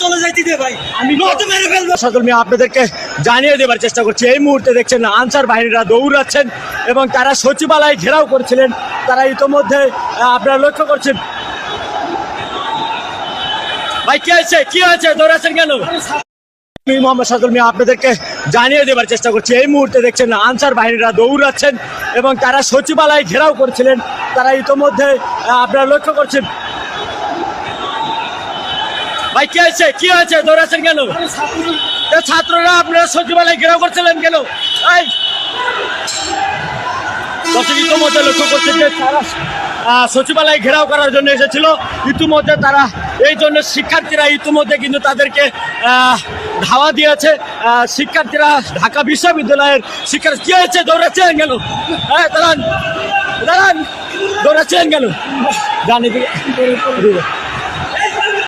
চলে যাইতে দে ভাই, আমি নয়তো মেরে ফেলবো। সকল মিয়া আপনাদেরকে জানিয়ে দেবার চেষ্টা করছি, এই মুহূর্তে দেখছেন আনসার বাহিনীরা দৌড়াচ্ছেন এবং তারা সচিবালয় ঘেরাও করছিলেন। তারা ইতোমধ্যে আপনারা লক্ষ্য করছেন। ভাই কি হয়েছে দৌড়াচ্ছেন কেন? আমি মোহাম্মদ সাদুল মিয়া আপনাদেরকে জানিয়ে দেবার চেষ্টা করছি, এই মুহূর্তে দেখছেন আনসার বাহিনীরা দৌড়াচ্ছেন এবং তারা সচিবালয় ঘেরাও করছিলেন। তারা ইতোমধ্যে আপনারা লক্ষ্য করছেন। ভাই কি হয়েছে দৌড়াচ্ছেন কেন? ছাত্ররা আপনারা সচিবালয় ঘেরাও করছিলেন কেন? দর্শক ইতিমধ্যে লক্ষ্য করছেন যে তারা সচিবালয় ঘেরাও করার জন্য এসেছিল। ইতিমধ্যে তারা এই জন্য শিক্ষার্থীরা ইতিমধ্যে কিন্তু তাদেরকে ধাওয়া দিয়েছে। শিক্ষার্থীরা ঢাকা বিশ্ববিদ্যালয়ের শিক্ষার্থী কি হয়েছে দৌড়াচ্ছেন কেন? দাঁড়ান দৌড়াচ্ছেন কেন? জানি